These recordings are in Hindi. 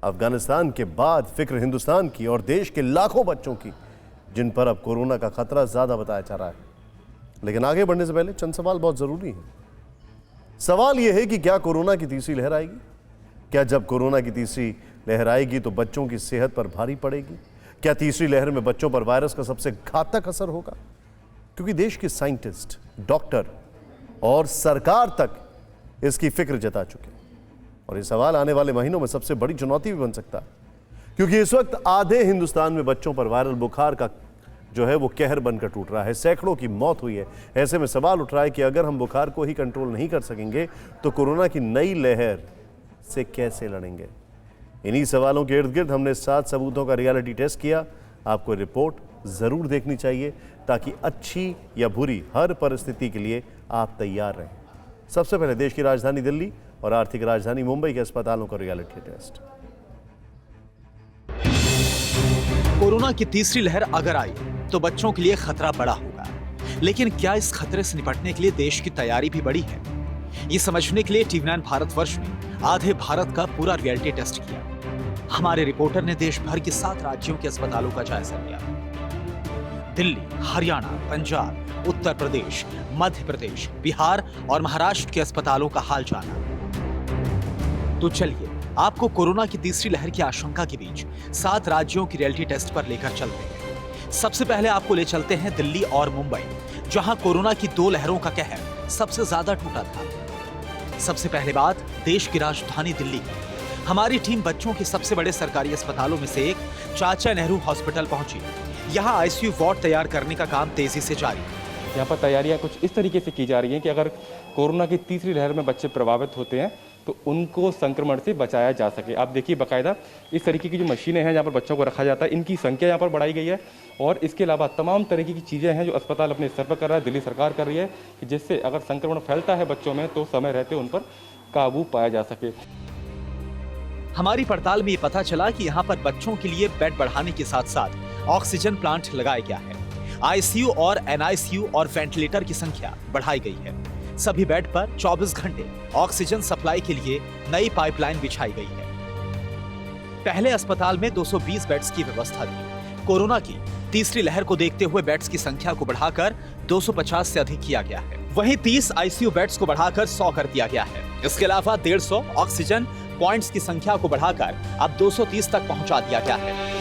अफगानिस्तान के बाद फिक्र हिंदुस्तान की और देश के लाखों बच्चों की, जिन पर अब कोरोना का खतरा ज्यादा बताया जा रहा है। लेकिन आगे बढ़ने से पहले चंद सवाल बहुत जरूरी हैं। सवाल यह है कि क्या कोरोना की तीसरी लहर आएगी? क्या जब कोरोना की तीसरी लहर आएगी तो बच्चों की सेहत पर भारी पड़ेगी? क्या तीसरी लहर में बच्चों पर वायरस का सबसे घातक असर होगा? क्योंकि देश के साइंटिस्ट, डॉक्टर और सरकार तक इसकी फिक्र जता चुके हैं और ये सवाल आने वाले महीनों में सबसे बड़ी चुनौती भी बन सकता है, क्योंकि इस वक्त आधे हिंदुस्तान में बच्चों पर वायरल बुखार का जो है वो कहर बनकर टूट रहा है। सैकड़ों की मौत हुई है। ऐसे में सवाल उठ रहा है कि अगर हम बुखार को ही कंट्रोल नहीं कर सकेंगे तो कोरोना की नई लहर से कैसे लड़ेंगे? इन्हीं सवालों के इर्द गिर्द हमने 7 सबूतों का रियलिटी टेस्ट किया। आपको रिपोर्ट जरूर देखनी चाहिए ताकि अच्छी या बुरी हर परिस्थिति के लिए आप तैयार रहें। सबसे पहले देश की राजधानी दिल्ली और आर्थिक राजधानी मुंबई के अस्पतालों का रियलिटी टेस्ट। कोरोना की तीसरी लहर अगर आई तो बच्चों के लिए खतरा बड़ा होगा, लेकिन क्या इस खतरे से निपटने के लिए देश की तैयारी भी बड़ी है? ये समझने के लिए टीवी9 भारतवर्ष ने आधे भारत का पूरा रियलिटी टेस्ट किया। हमारे रिपोर्टर ने देश भर के 7 राज्यों के अस्पतालों का जायजा लिया। दिल्ली, हरियाणा, पंजाब, उत्तर प्रदेश, मध्य प्रदेश, बिहार और महाराष्ट्र के अस्पतालों का हाल जाना। तो चलिए आपको कोरोना की तीसरी लहर की आशंका के बीच 7 राज्यों की रियलिटी टेस्ट पर लेकर चलते हैं। सबसे पहले आपको ले चलते हैं दिल्ली और मुंबई, जहां कोरोना की 2 लहरों का कहर सबसे ज्यादा टूटा था। सबसे पहले बात देश की राजधानी दिल्ली की। हमारी टीम बच्चों के सबसे बड़े सरकारी अस्पतालों में से एक चाचा नेहरू हॉस्पिटल पहुंची। यहाँ आईसीयू वार्ड तैयार करने का काम तेजी से जारी है। यहाँ पर तैयारियां कुछ इस तरीके से की जा रही हैं कि अगर कोरोना की तीसरी लहर में बच्चे प्रभावित होते हैं तो उनको संक्रमण से बचाया जा सके। आप देखिए बाकायदा इस तरीके की जो मशीनें हैं जहाँ पर बच्चों को रखा जाता है, इनकी संख्या यहाँ पर बढ़ाई गई है और इसके अलावा तमाम तरीके की चीज़ें हैं जो अस्पताल अपने स्तर पर कर रहा है, दिल्ली सरकार कर रही है कि जिससे अगर संक्रमण फैलता है बच्चों में तो समय रहते उन पर काबू पाया जा सके। हमारी पड़ताल में ये पता चला कि यहाँ पर बच्चों के लिए बेड बढ़ाने के साथ साथ ऑक्सीजन प्लांट लगाया गया है। आईसीयू और एनआईसीयू और वेंटिलेटर की संख्या बढ़ाई गई है। सभी बेड पर 24 घंटे ऑक्सीजन सप्लाई के लिए नई पाइपलाइन बिछाई गई है। पहले अस्पताल में 220 बेड्स की व्यवस्था थी। कोरोना की तीसरी लहर को देखते हुए बेड्स की संख्या को बढ़ाकर 250 से अधिक किया गया है। वहीं 30 आईसीयू बेड्स को बढ़ाकर 100 कर दिया गया है। इसके अलावा 150 ऑक्सीजन पॉइंट्स की संख्या को बढ़ाकर अब 230 तक पहुंचा दिया गया है।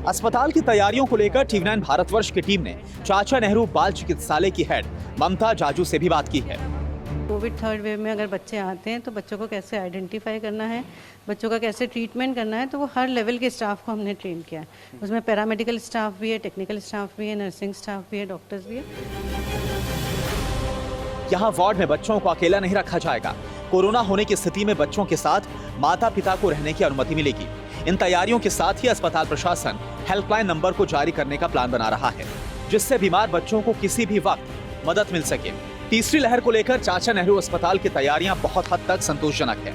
अस्पताल की तैयारियों को लेकर टीवी9 भारतवर्ष की टीम ने चाचा नेहरू बाल चिकित्सालय की हेड ममता जाजू से भी बात की है। कोविड 3rd वेव में अगर बच्चे आते हैं तो बच्चों को कैसे आइडेंटिफाई करना है, बच्चों का कैसे ट्रीटमेंट करना है, तो वो हर लेवल के स्टाफ को हमने ट्रेन किया है। उसमें पैरामेडिकल स्टाफ भी है, टेक्निकल स्टाफ भी है, नर्सिंग स्टाफ भी है, डॉक्टर्स भी है। यहाँ वार्ड में बच्चों को अकेला नहीं रखा जाएगा। कोरोना होने की स्थिति में बच्चों के साथ माता पिता को रहने की अनुमति मिलेगी। इन तैयारियों के साथ ही अस्पताल प्रशासन हेल्पलाइन नंबर को जारी करने का प्लान बना रहा है, जिससे बीमार बच्चों को किसी भी वक्त मदद मिल सके। तीसरी लहर को लेकर चाचा नेहरू अस्पताल की तैयारियां बहुत हद तक संतोषजनक है।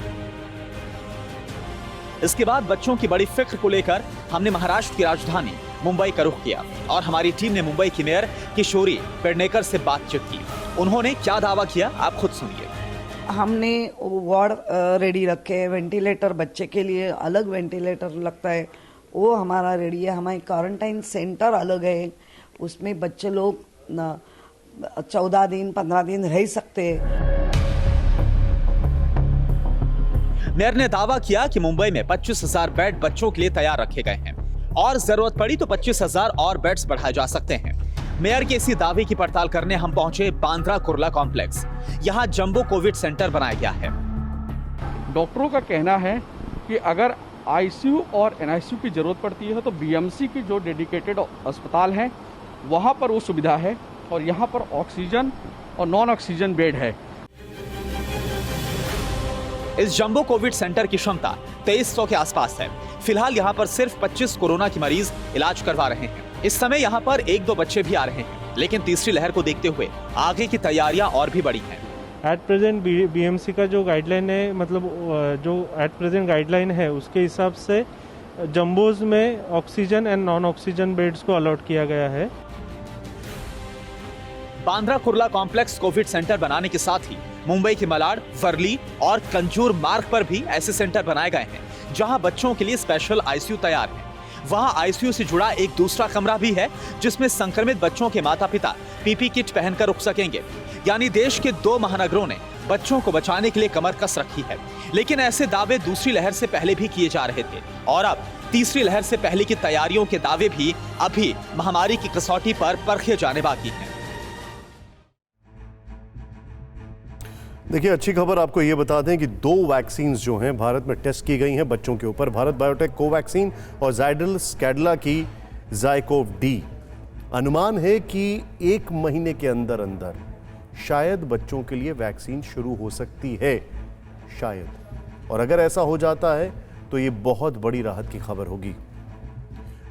इसके बाद बच्चों की बड़ी फिक्र को लेकर हमने महाराष्ट्र की राजधानी मुंबई का रुख किया और हमारी टीम ने मुंबई की मेयर किशोरी पेडनेकर से बातचीत की। उन्होंने क्या दावा किया आप खुद सुनिए। हमने वार्ड रेडी रखे हैं, वेंटिलेटर बच्चे के लिए अलग वेंटिलेटर लगता है वो हमारा रेडी है। हमारे क्वारंटाइन सेंटर अलग है, उसमें बच्चे लोग 14 दिन 15 दिन रह सकते हैं। मेयर ने दावा किया कि मुंबई में 25,000 बेड बच्चों के लिए तैयार रखे गए हैं और जरूरत पड़ी तो 25,000 और बेड्स बढ़ाए जा सकते हैं। मेयर के इसी दावे की पड़ताल करने हम पहुंचे बांद्रा कुर्ला कॉम्प्लेक्स। यहाँ जंबो कोविड सेंटर बनाया गया है। डॉक्टरों का कहना है कि अगर आईसीयू और एनआईसीयू की जरूरत पड़ती है तो बीएमसी की जो डेडिकेटेड अस्पताल हैं वहाँ पर वो सुविधा है और यहाँ पर ऑक्सीजन और नॉन ऑक्सीजन बेड है। इस जंबो कोविड सेंटर की क्षमता 2300 के आसपास है। फिलहाल यहाँ पर सिर्फ 25 कोरोना के मरीज इलाज करवा रहे हैं। इस समय यहाँ पर 1-2 बच्चे भी आ रहे हैं, लेकिन तीसरी लहर को देखते हुए आगे की तैयारियां और भी बड़ी हैं। एट प्रेजेंट बीएमसी का जो गाइडलाइन है, मतलब जो एट प्रेजेंट गाइडलाइन है उसके हिसाब से जंबोज में oxygen and non oxygen beds को अलॉट किया गया है। Bandra Kurla complex Covid centre बनाने के साथ ही मुंबई के मलाड, वर्ली और कंजूर मार्ग पर भी ऐसे सेंटर बनाए गए हैं जहां बच्चों के लिए स्पेशल आईसीयू तैयार है। वहां आईसीयू से जुड़ा एक दूसरा कमरा भी है जिसमें संक्रमित बच्चों के माता-पिता पीपी किट पहनकर रुक सकेंगे। यानी देश के 2 महानगरों ने बच्चों को बचाने के लिए कमर कस रखी है। लेकिन ऐसे दावे दूसरी लहर से पहले भी किए जा रहे थे और अब तीसरी लहर से पहले की तैयारियों के दावे भी अभी महामारी की कसौटी पर परखे जाने बाकी हैं। देखिए, अच्छी खबर आपको ये बता दें कि 2 वैक्सीन जो हैं भारत में टेस्ट की गई हैं बच्चों के ऊपर। भारत बायोटेक कोवैक्सीन और जाइडस कैडिला की जाइकोव डी। अनुमान है कि 1 महीने के अंदर अंदर शायद बच्चों के लिए वैक्सीन शुरू हो सकती है, शायद। और अगर ऐसा हो जाता है तो ये बहुत बड़ी राहत की खबर होगी।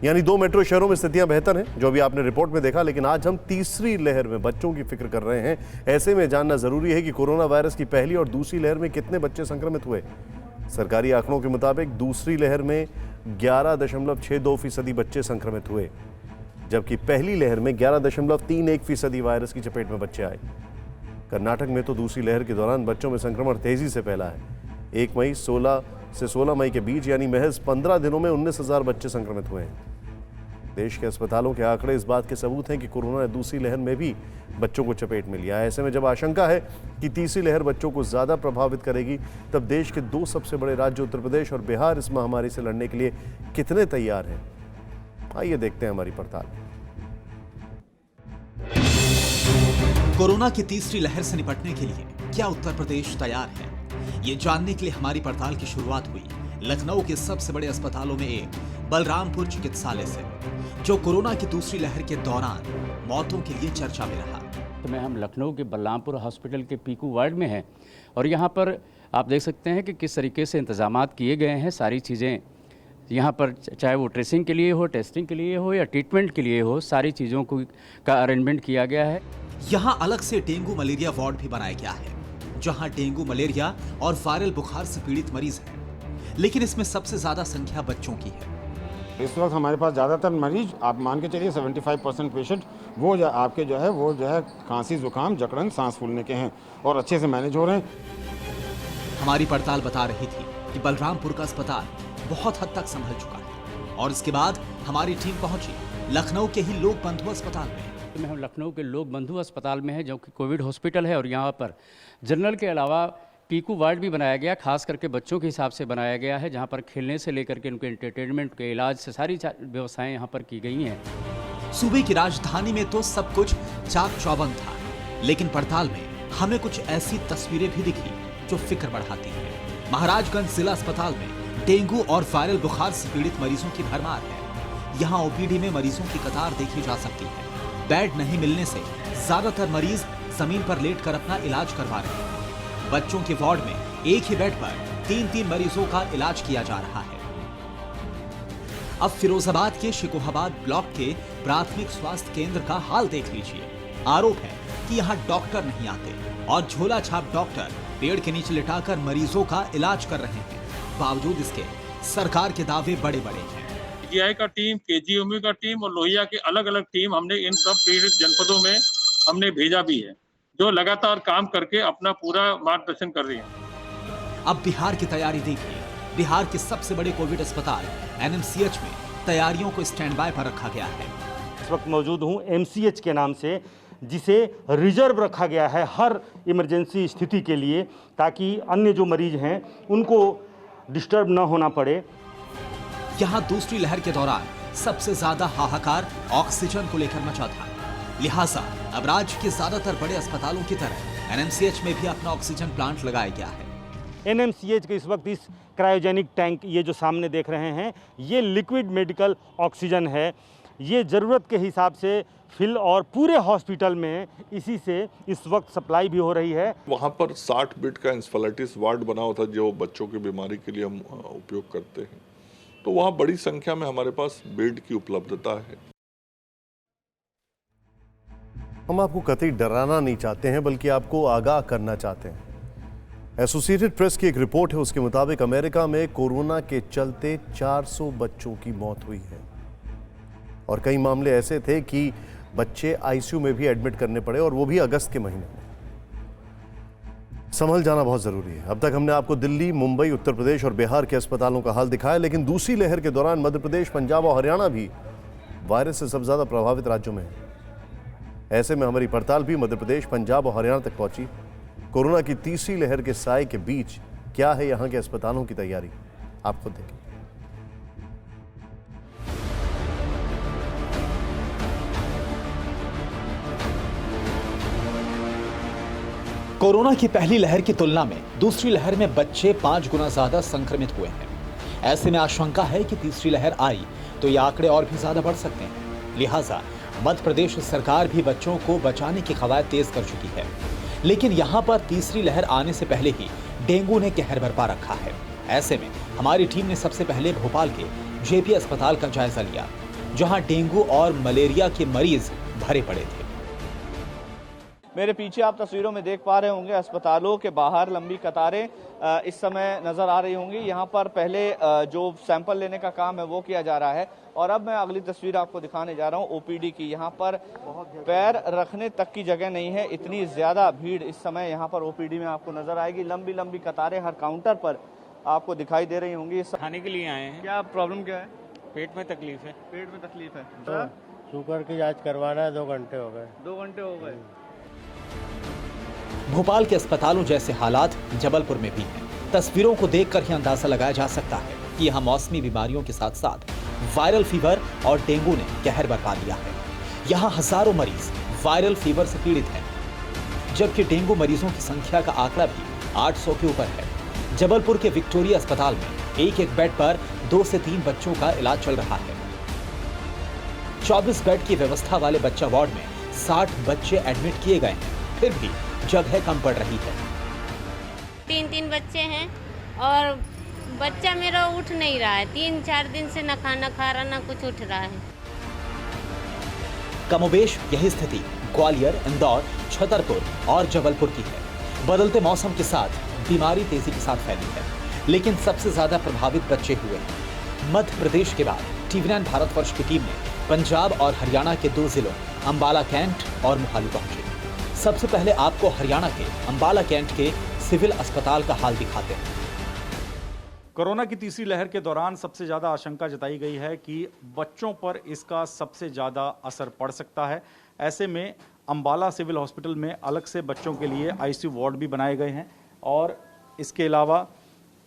यानी 2 मेट्रो शहरों में स्थितियां बेहतर हैं, जो भी आपने रिपोर्ट में देखा। लेकिन आज हम तीसरी लहर में बच्चों की फिक्र कर रहे हैं। ऐसे में जानना जरूरी है कि कोरोना वायरस की पहली और दूसरी लहर में कितने बच्चे संक्रमित हुए। सरकारी आंकड़ों के मुताबिक दूसरी लहर में 11.62% बच्चे संक्रमित हुए, जबकि पहली लहर में 11.31% वायरस की चपेट में बच्चे आए। कर्नाटक में तो दूसरी लहर के दौरान बच्चों में संक्रमण तेजी से फैला है। 1 मई 16 से 16 मई के बीच यानी महज 15 दिनों में 19,000 बच्चे संक्रमित हुए हैं। देश के अस्पतालों के आंकड़े इस बात के सबूत हैं कि कोरोना ने दूसरी लहर में भी बच्चों को चपेट में लिया है। ऐसे में जब आशंका है कि तीसरी लहर बच्चों को ज्यादा प्रभावित करेगी, तब देश के 2 सबसे बड़े राज्य उत्तर प्रदेश और बिहार इस महामारी से लड़ने के लिए कितने तैयार हैं, आइए देखते हैं हमारी पड़ताल। कोरोना की तीसरी लहर से निपटने के लिए क्या उत्तर प्रदेश तैयार है? ये जानने के लिए हमारी पड़ताल की शुरुआत हुई लखनऊ के सबसे बड़े अस्पतालों में एक बलरामपुर चिकित्सालय से, जो कोरोना की दूसरी लहर के दौरान मौतों के लिए चर्चा में रहा। तो मैं हम लखनऊ के बलरामपुर हॉस्पिटल के पीकू वार्ड में हैं और यहाँ पर आप देख सकते हैं कि किस तरीके से इंतजामात किए गए हैं। सारी चीज़ें यहाँ पर, चाहे वो ट्रेसिंग के लिए हो, टेस्टिंग के लिए हो या ट्रीटमेंट के लिए हो, सारी चीज़ों का अरेंजमेंट किया गया है। यहाँ अलग से डेंगू मलेरिया वार्ड भी बनाया गया है, जहाँ डेंगू मलेरिया और वायरल बुखार से पीड़ित मरीज हैं। लेकिन इसमें सबसे ज्यादा संख्या बच्चों की है। इस वक्त हमारे पास ज़्यादातर मरीज, आप मान के चलिए 75% पेशेंट वो आपके जो है खांसी, जुकाम, जकड़न, सांस फूलने के हैं और अच्छे से मैनेज हो रहे हैं। हमारी पड़ताल बता रही थी कि बलरामपुर का अस्पताल बहुत हद तक संभल चुका है और इसके बाद हमारी टीम पहुंची लखनऊ के ही लोक बंधु अस्पताल में। हम लखनऊ के लोक बंधु अस्पताल में हैं, जो कि कोविड हॉस्पिटल है और यहाँ पर जनरल के अलावा पीकू वार्ड भी बनाया गया, खास करके बच्चों के हिसाब से बनाया गया है, जहाँ पर खेलने से लेकर के उनके एंटरटेनमेंट के इलाज से सारी व्यवस्थाएं यहाँ पर की गई हैं। सूबे की राजधानी में तो सब कुछ चाक चौबंद था, लेकिन पड़ताल में हमें कुछ ऐसी तस्वीरें भी दिखी जो फिक्र बढ़ाती है। महाराजगंज जिला अस्पताल में डेंगू और वायरल बुखार से पीड़ित मरीजों की भरमार है। यहाँ ओपीडी में मरीजों की कतार देखी जा सकती है। बेड नहीं मिलने से ज्यादातर मरीज जमीन पर लेटकर अपना इलाज करवा रहे हैं। बच्चों के वार्ड में एक ही बेड पर 3-3 मरीजों का इलाज किया जा रहा है। अब फिरोजाबाद के शिकोहाबाद ब्लॉक के प्राथमिक स्वास्थ्य केंद्र का हाल देख लीजिए। आरोप है कि यहाँ डॉक्टर नहीं आते और झोला छाप डॉक्टर पेड़ के नीचे लिटाकर मरीजों का इलाज कर रहे हैं। बावजूद इसके सरकार के दावे बड़े बड़े हैं। पीजीआई का टीम, केजीएमयू का टीम और लोहिया की अलग अलग टीम हमने इन सब पीड़ित जनपदों में हमने भेजा भी है, जो लगातार काम करके अपना पूरा मार्गदर्शन कर रही है। अब बिहार की तैयारी देखिए। बिहार के सबसे बड़े कोविड अस्पताल एनएमसीएच में तैयारियों को स्टैंड बाय पर रखा गया है। इस वक्त मौजूद हूँ एमसीएच के नाम से, जिसे रिजर्व रखा गया है हर इमरजेंसी स्थिति के लिए, ताकि अन्य जो मरीज हैं उनको डिस्टर्ब न होना पड़े। यहाँ दूसरी लहर के दौरान सबसे ज्यादा हाहाकार ऑक्सीजन को लेकर मचा था। लिहाजा अब राज्य के ज्यादातर बड़े अस्पतालों की तरह एनएमसीएच में भी अपना ऑक्सीजन प्लांट लगाया गया है। एनएमसीएच के इस वक्त इस क्रायोजेनिक टैंक, ये जो सामने देख रहे हैं, ये लिक्विड मेडिकल ऑक्सीजन है। ये ज़रूरत के हिसाब से फिल और पूरे हॉस्पिटल में इसी से इस वक्त सप्लाई भी हो रही है। वहाँ पर 60 बेड का इंसेफेलाइटिस वार्ड बना हुआ था, जो बच्चों की बीमारी के लिए हम उपयोग करते हैं। तो वहाँ बड़ी संख्या में हमारे पास बेड की उपलब्धता है। हम आपको कतई डराना नहीं चाहते हैं, बल्कि आपको आगाह करना चाहते हैं। एसोसिएटेड प्रेस की एक रिपोर्ट है, उसके मुताबिक अमेरिका में कोरोना के चलते 400 बच्चों की मौत हुई है और कई मामले ऐसे थे कि बच्चे आईसीयू में भी एडमिट करने पड़े, और वो भी अगस्त के महीने में। संभल जाना बहुत जरूरी है। अब तक हमने आपको दिल्ली, मुंबई, उत्तर प्रदेश और बिहार के अस्पतालों का हाल दिखाया, लेकिन दूसरी लहर के दौरान मध्य प्रदेश, पंजाब और हरियाणा भी वायरस से सबसे ज्यादा प्रभावित राज्यों में है। ऐसे में हमारी पड़ताल भी मध्य प्रदेश, पंजाब और हरियाणा तक पहुंची। कोरोना की तीसरी लहर के साए के बीच क्या है यहां के अस्पतालों की तैयारी, आप खुद देखें। कोरोना की पहली लहर की तुलना में दूसरी लहर में बच्चे 5 गुना ज्यादा संक्रमित हुए हैं। ऐसे में आशंका है कि तीसरी लहर आई तो ये आंकड़े और भी ज्यादा बढ़ सकते हैं। लिहाजा मध्य प्रदेश सरकार भी बच्चों को बचाने की कवायद तेज कर चुकी है। लेकिन यहाँ पर तीसरी लहर आने से पहले ही डेंगू ने कहर बरपा रखा है। ऐसे में हमारी टीम ने सबसे पहले भोपाल के जेपी अस्पताल का जायजा लिया, जहाँ डेंगू और मलेरिया के मरीज भरे पड़े थे। मेरे पीछे आप तस्वीरों में देख पा रहे होंगे अस्पतालों के बाहर लंबी कतारें इस समय नजर आ रही होंगी। यहाँ पर पहले जो सैंपल लेने का काम है वो किया जा रहा है और अब मैं अगली तस्वीर आपको दिखाने जा रहा हूँ ओपीडी की। यहाँ पर पैर रखने तक की जगह नहीं है, इतनी ज्यादा भीड़ इस समय यहाँ पर ओपीडी में आपको नजर आएगी। लंबी लंबी कतारें हर काउंटर पर आपको दिखाई दे रही होंगी। खाने के लिए आए हैं। क्या प्रॉब्लम क्या है? पेट में तकलीफ है। पेट में तकलीफ है। तो शुगर की जांच करवाना है, 2 घंटे हो गए। 2 घंटे हो गए। भोपाल के अस्पतालों जैसे हालात जबलपुर में भी हैं। तस्वीरों को देखकर ही अंदाजा लगाया जा सकता है कि यहाँ मौसमी बीमारियों के साथ साथ वायरल फीवर और डेंगू ने कहर बरपा दिया है। यहाँ हजारों मरीज वायरल फीवर से पीड़ित हैं, जबकि डेंगू मरीजों की संख्या का आंकड़ा भी 800 के ऊपर है। जबलपुर के विक्टोरिया अस्पताल में एक बेड पर 2 से 3 बच्चों का इलाज चल रहा है। 24 बेड की व्यवस्था वाले बच्चा वार्ड में 60 बच्चे एडमिट किए गए हैं, फिर भी जगह कम पड़ रही है। 3 बच्चे हैं और बच्चा मेरा उठ नहीं रहा है। 3-4 दिन से न खाना खा रहा न कुछ उठ रहा है। कमोबेश यही स्थिति ग्वालियर, इंदौर, छतरपुर और जबलपुर की है। बदलते मौसम के साथ बीमारी तेजी के साथ फैली है, लेकिन सबसे ज्यादा प्रभावित बच्चे हुए हैं। मध्य प्रदेश के बाद टीवी9 भारतवर्ष की टीम ने पंजाब और हरियाणा के 2 जिलों अंबाला कैंट और मोहाली पहुंची। सबसे पहले आपको हरियाणा के अंबाला कैंट के सिविल अस्पताल का हाल दिखाते हैं। कोरोना की तीसरी लहर के दौरान सबसे ज़्यादा आशंका जताई गई है कि बच्चों पर इसका सबसे ज़्यादा असर पड़ सकता है। ऐसे में अंबाला सिविल हॉस्पिटल में अलग से बच्चों के लिए आईसीयू वार्ड भी बनाए गए हैं और इसके अलावा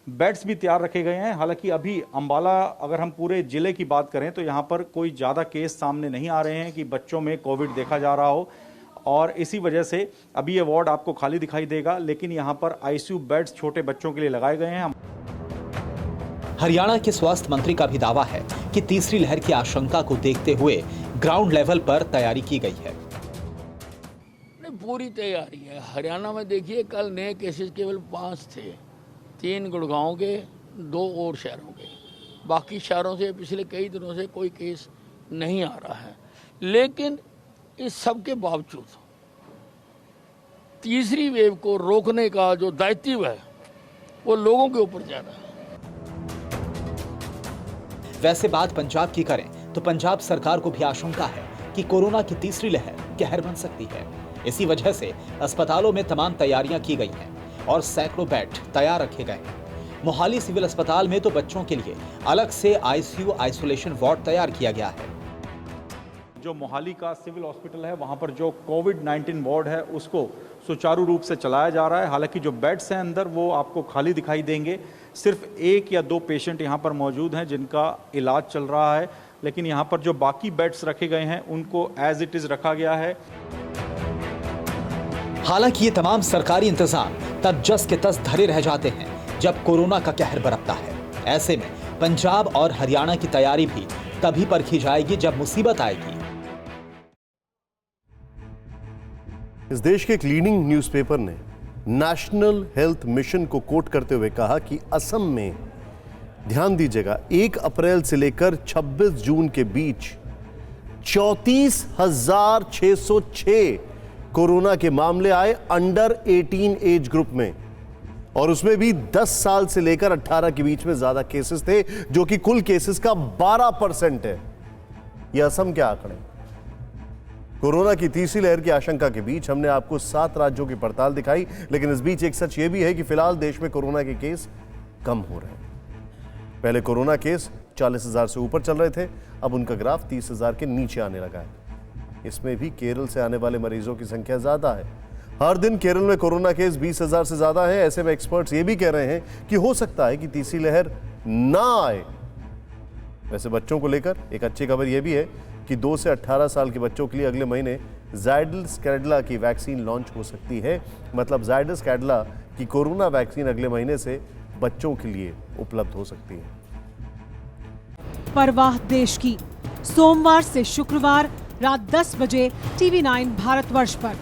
बेड्स भी तैयार रखे गए हैं। हालांकि अभी अंबाला अगर हम पूरे ज़िले की बात करें तो यहाँ पर कोई ज़्यादा केस सामने नहीं आ रहे हैं कि बच्चों में कोविड देखा जा रहा हो, और इसी वजह से अभी ये वार्ड आपको खाली दिखाई देगा। लेकिन यहाँ पर आईसीयू बेड्स छोटे बच्चों के लिए लगाए गए हैं। हरियाणा के स्वास्थ्य मंत्री का भी दावा है कि तीसरी लहर की आशंका को देखते हुए ग्राउंड लेवल पर तैयारी की गई है। पूरी तैयारी है। हरियाणा में देखिए कल नए केसेस केवल 5 थे, 3 गुड़गांव के, 2 और शहरों के। बाकी शहरों से पिछले कई दिनों से कोई केस नहीं आ रहा है। लेकिन इस सब के बावजूद तीसरी वेव को रोकने का जो दायित्व है वो लोगों के ऊपर ज्यादा है। वैसे बात पंजाब की करें तो पंजाब सरकार को भी आशंका है कि कोरोना की तीसरी लहर कहर बन सकती है। इसी वजह से अस्पतालों में तमाम तैयारियां की गई हैं और सैकड़ों बेड तैयार रखे गए हैं। मोहाली सिविल अस्पताल में तो बच्चों के लिए अलग से आईसीयू आइसोलेशन वार्ड तैयार किया गया है। जो मोहाली का सिविल हॉस्पिटल है वहाँ पर जो कोविड-19 वार्ड है उसको सुचारू रूप से चलाया जा रहा है। हालांकि जो बेड्स हैं अंदर वो आपको खाली दिखाई देंगे। सिर्फ 1 या 2 पेशेंट यहाँ पर मौजूद हैं जिनका इलाज चल रहा है, लेकिन यहाँ पर जो बाकी बेड्स रखे गए हैं उनको एज इट इज रखा गया है। हालांकि ये तमाम सरकारी इंतजाम तब जस के तस धरे रह जाते हैं जब कोरोना का कहर बरपता है। ऐसे में पंजाब और हरियाणा की तैयारी भी तभी परखी जाएगी जब मुसीबत आएगी। इस देश के एक लीडिंग न्यूज़पेपर ने नेशनल हेल्थ मिशन को कोट करते हुए कहा कि असम में, ध्यान दीजिएगा, 1 अप्रैल से लेकर 26 जून के बीच 34,606 कोरोना के मामले आए अंडर 18 एज ग्रुप में, और उसमें भी 10 साल से लेकर 18 के बीच में ज्यादा केसेस थे, जो कि कुल केसेस का 12% है। यह असम के आंकड़े। कोरोना की तीसरी लहर की आशंका के बीच हमने आपको 7 राज्यों की पड़ताल दिखाई, लेकिन इस बीच एक सच ये भी है कि फिलहाल देश में कोरोना के केस कम हो रहे हैं। पहले कोरोना केस 40,000 से ऊपर चल रहे थे, अब उनका ग्राफ 30,000 के नीचे आने लगा है। इसमें भी केरल से आने वाले मरीजों की संख्या ज्यादा है। हर दिन केरल में कोरोना केस 20,000 से ज्यादा है। ऐसे में एक्सपर्ट्स ये भी कह रहे हैं कि हो सकता है कि तीसरी लहर ना आए। वैसे बच्चों को लेकर एक अच्छी खबर यह भी है कि 2 से 18 साल के बच्चों के लिए अगले महीने जायडस कैडिला की वैक्सीन लॉन्च हो सकती है। मतलब जायडस कैडिला की कोरोना वैक्सीन अगले महीने से बच्चों के लिए उपलब्ध हो सकती है। परवाह देश की, सोमवार से शुक्रवार रात 10 बजे TV9 भारतवर्ष पर।